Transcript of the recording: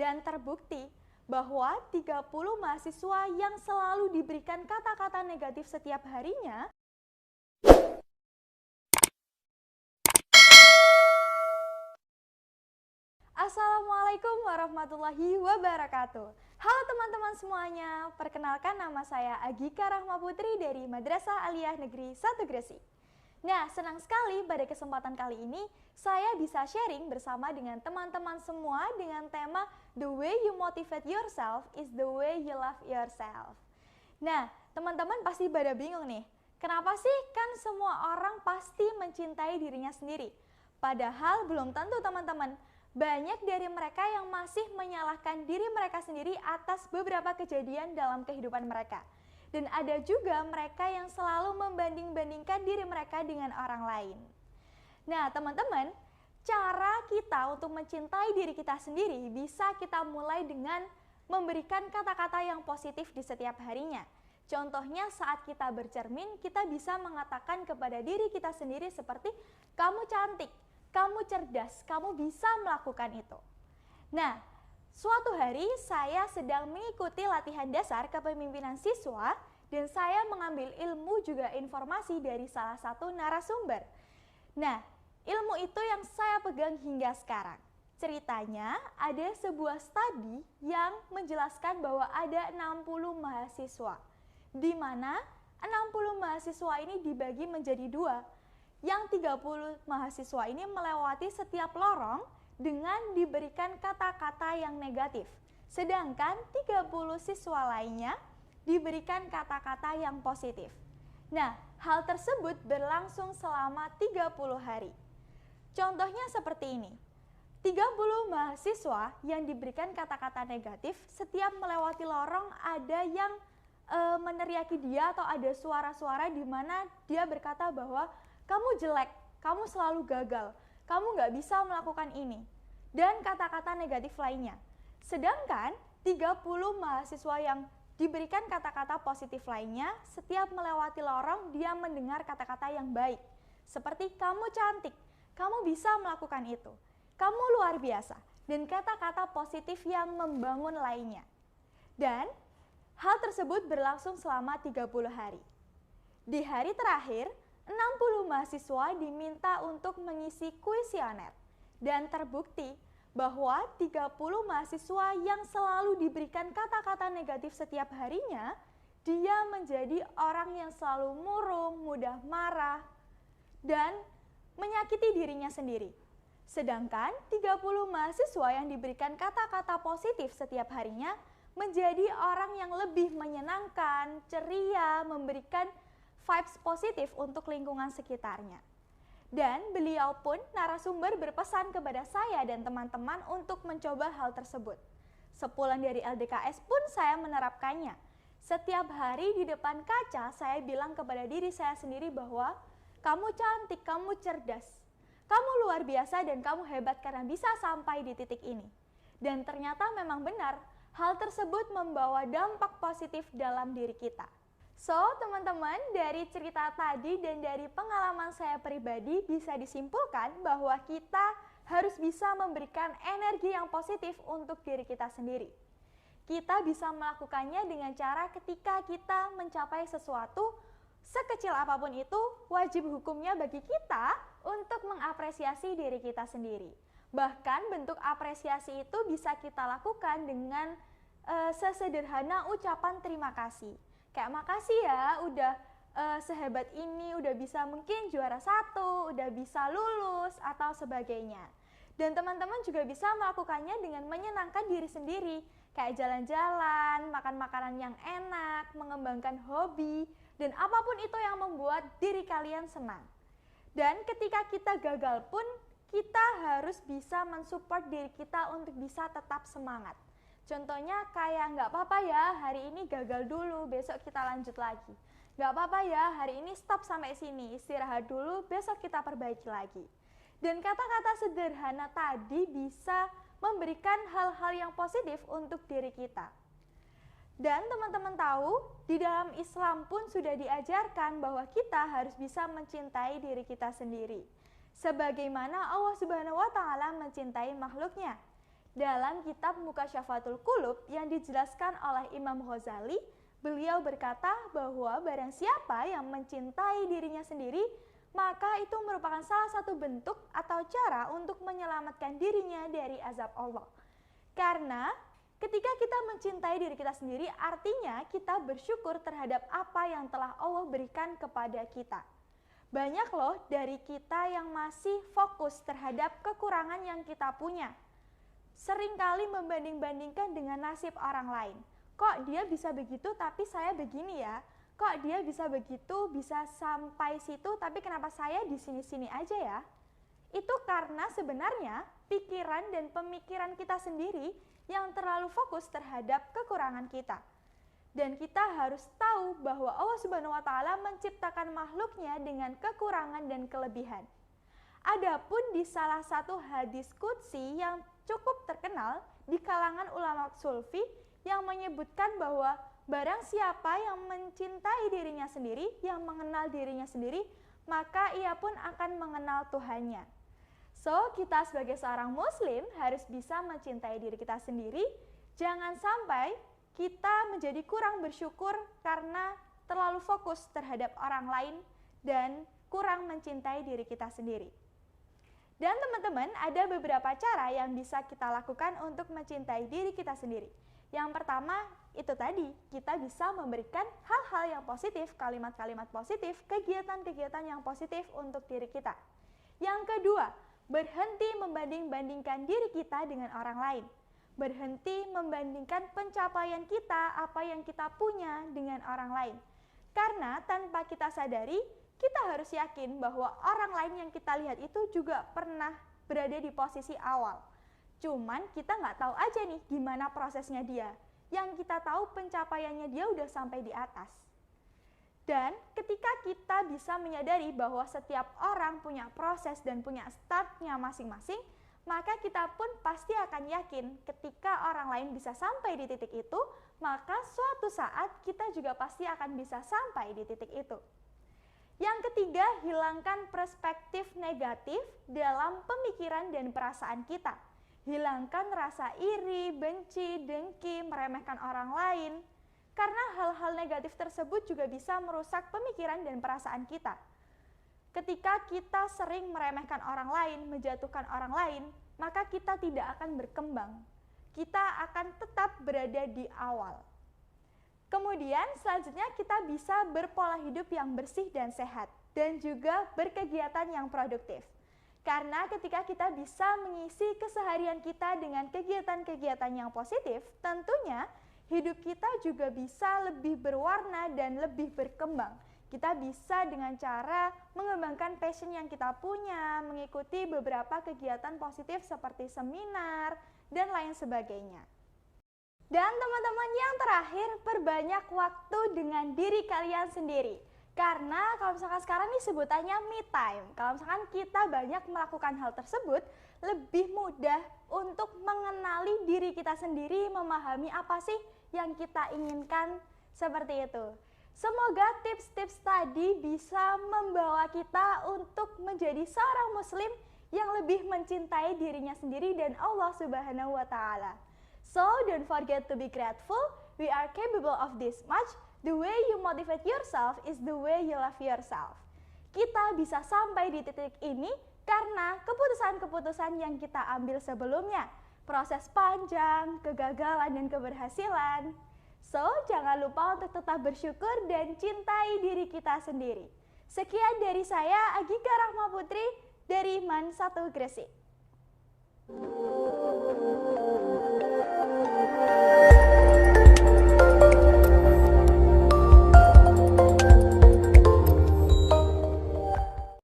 Dan terbukti bahwa 30 mahasiswa yang selalu diberikan kata-kata negatif setiap harinya Assalamualaikum warahmatullahi wabarakatuh. Halo teman-teman semuanya, perkenalkan nama saya Agika Rahma Putri dari Madrasah Aliyah Negeri 1 Gresik. Nah, senang sekali pada kesempatan kali ini saya bisa sharing bersama dengan teman-teman semua dengan tema The way you motivate yourself is the way you love yourself. Nah, teman-teman pasti pada bingung nih, kenapa sih kan semua orang pasti mencintai dirinya sendiri? Padahal belum tentu teman-teman. Banyak dari mereka yang masih menyalahkan diri mereka sendiri atas beberapa kejadian dalam kehidupan mereka. Dan ada juga mereka yang selalu membanding-bandingkan diri mereka dengan orang lain. Nah teman-teman, cara kita untuk mencintai diri kita sendiri bisa kita mulai dengan memberikan kata-kata yang positif di setiap harinya. Contohnya saat kita bercermin, kita bisa mengatakan kepada diri kita sendiri seperti, kamu cantik, kamu cerdas, kamu bisa melakukan itu. Nah, suatu hari saya sedang mengikuti latihan dasar kepemimpinan siswa dan saya mengambil ilmu juga informasi dari salah satu narasumber. Nah, ilmu itu yang saya pegang hingga sekarang. Ceritanya ada sebuah studi yang menjelaskan bahwa ada 60 mahasiswa, di mana 60 mahasiswa ini dibagi menjadi dua. Yang 30 mahasiswa ini melewati setiap lorong dengan diberikan kata-kata yang negatif. Sedangkan 30 siswa lainnya diberikan kata-kata yang positif. Nah, hal tersebut berlangsung selama 30 hari. Contohnya seperti ini. 30 mahasiswa yang diberikan kata-kata negatif, setiap melewati lorong ada yang meneriaki dia atau ada suara-suara di mana dia berkata bahwa kamu jelek, kamu selalu gagal, kamu nggak bisa melakukan ini, dan kata-kata negatif lainnya. Sedangkan 30 mahasiswa yang diberikan kata-kata positif lainnya, setiap melewati lorong dia mendengar kata-kata yang baik. Seperti kamu cantik, kamu bisa melakukan itu, kamu luar biasa, dan kata-kata positif yang membangun lainnya. Dan hal tersebut berlangsung selama 30 hari. Di hari terakhir, 60 mahasiswa diminta untuk mengisi kuesioner dan terbukti bahwa 30 mahasiswa yang selalu diberikan kata-kata negatif setiap harinya, dia menjadi orang yang selalu murung, mudah marah, dan menyakiti dirinya sendiri. Sedangkan 30 mahasiswa yang diberikan kata-kata positif setiap harinya menjadi orang yang lebih menyenangkan, ceria, memberikan vibes positif untuk lingkungan sekitarnya. Dan beliau pun narasumber berpesan kepada saya dan teman-teman untuk mencoba hal tersebut. Sepulang dari LDKS pun saya menerapkannya. Setiap hari di depan kaca saya bilang kepada diri saya sendiri bahwa kamu cantik, kamu cerdas, kamu luar biasa dan kamu hebat karena bisa sampai di titik ini. Dan ternyata memang benar, hal tersebut membawa dampak positif dalam diri kita. So, teman-teman, dari cerita tadi dan dari pengalaman saya pribadi bisa disimpulkan bahwa kita harus bisa memberikan energi yang positif untuk diri kita sendiri. Kita bisa melakukannya dengan cara ketika kita mencapai sesuatu, sekecil apapun itu, wajib hukumnya bagi kita untuk mengapresiasi diri kita sendiri. Bahkan bentuk apresiasi itu bisa kita lakukan dengan sesederhana ucapan terima kasih. Kayak makasih ya udah sehebat ini, udah bisa mungkin juara 1, udah bisa lulus atau sebagainya. Dan teman-teman juga bisa melakukannya dengan menyenangkan diri sendiri. Kayak jalan-jalan, makan makanan yang enak, mengembangkan hobi, dan apapun itu yang membuat diri kalian senang. Dan ketika kita gagal pun, kita harus bisa mensupport diri kita untuk bisa tetap semangat. Contohnya kayak nggak apa-apa ya hari ini gagal dulu, besok kita lanjut lagi. Nggak apa-apa ya hari ini stop sampai sini, istirahat dulu, besok kita perbaiki lagi. Dan kata-kata sederhana tadi bisa memberikan hal-hal yang positif untuk diri kita. Dan teman-teman tahu, di dalam Islam pun sudah diajarkan bahwa kita harus bisa mencintai diri kita sendiri. Sebagaimana Allah Subhanahu wa Ta'ala mencintai makhluknya. Dalam kitab Mukasyafatul Qulub yang dijelaskan oleh Imam Ghazali, beliau berkata bahwa barang siapa yang mencintai dirinya sendiri, maka itu merupakan salah satu bentuk atau cara untuk menyelamatkan dirinya dari azab Allah. Karena ketika kita mencintai diri kita sendiri, artinya kita bersyukur terhadap apa yang telah Allah berikan kepada kita. Banyak loh dari kita yang masih fokus terhadap kekurangan yang kita punya. Seringkali membanding-bandingkan dengan nasib orang lain. Kok dia bisa begitu tapi saya begini ya? Kok dia bisa begitu, bisa sampai situ tapi kenapa saya di sini-sini aja ya? Itu karena sebenarnya pikiran dan pemikiran kita sendiri yang terlalu fokus terhadap kekurangan kita. Dan kita harus tahu bahwa Allah Subhanahu wa Ta'ala menciptakan makhluknya dengan kekurangan dan kelebihan. Adapun di salah satu hadis qudsi yang cukup terkenal di kalangan ulama sufi yang menyebutkan bahwa barang siapa yang mencintai dirinya sendiri, yang mengenal dirinya sendiri, maka ia pun akan mengenal Tuhannya. So, kita sebagai seorang muslim harus bisa mencintai diri kita sendiri. Jangan sampai kita menjadi kurang bersyukur karena terlalu fokus terhadap orang lain dan kurang mencintai diri kita sendiri. Dan teman-teman, ada beberapa cara yang bisa kita lakukan untuk mencintai diri kita sendiri. Yang pertama, itu tadi, kita bisa memberikan hal-hal yang positif, kalimat-kalimat positif, kegiatan-kegiatan yang positif untuk diri kita. Yang kedua, berhenti membanding-bandingkan diri kita dengan orang lain. Berhenti membandingkan pencapaian kita, apa yang kita punya dengan orang lain. Karena tanpa kita sadari, kita harus yakin bahwa orang lain yang kita lihat itu juga pernah berada di posisi awal. Cuman kita nggak tahu aja nih gimana prosesnya dia. Yang kita tahu pencapaiannya dia udah sampai di atas. Dan ketika kita bisa menyadari bahwa setiap orang punya proses dan punya startnya masing-masing, maka kita pun pasti akan yakin ketika orang lain bisa sampai di titik itu, maka suatu saat kita juga pasti akan bisa sampai di titik itu. Yang ketiga, hilangkan perspektif negatif dalam pemikiran dan perasaan kita. Hilangkan rasa iri, benci, dengki, meremehkan orang lain. Karena hal-hal negatif tersebut juga bisa merusak pemikiran dan perasaan kita. Ketika kita sering meremehkan orang lain, menjatuhkan orang lain, maka kita tidak akan berkembang. Kita akan tetap berada di awal. Kemudian selanjutnya kita bisa berpola hidup yang bersih dan sehat dan juga berkegiatan yang produktif. Karena ketika kita bisa mengisi keseharian kita dengan kegiatan-kegiatan yang positif, tentunya hidup kita juga bisa lebih berwarna dan lebih berkembang. Kita bisa dengan cara mengembangkan passion yang kita punya, mengikuti beberapa kegiatan positif seperti seminar dan lain sebagainya. Dan teman-teman, yang terakhir, perbanyak waktu dengan diri kalian sendiri. Karena kalau misalkan sekarang nih sebutannya me time. Kalau misalkan kita banyak melakukan hal tersebut, lebih mudah untuk mengenali diri kita sendiri, memahami apa sih yang kita inginkan, seperti itu. Semoga tips-tips tadi bisa membawa kita untuk menjadi seorang muslim yang lebih mencintai dirinya sendiri dan Allah Subhanahu wa Ta'ala. So, don't forget to be grateful. We are capable of this much. The way you motivate yourself is the way you love yourself. Kita bisa sampai di titik ini karena keputusan-keputusan yang kita ambil sebelumnya. Proses panjang, kegagalan, dan keberhasilan. So, jangan lupa untuk tetap bersyukur dan cintai diri kita sendiri. Sekian dari saya, Agika Rahma Putri, dari MAN 1 Gresik.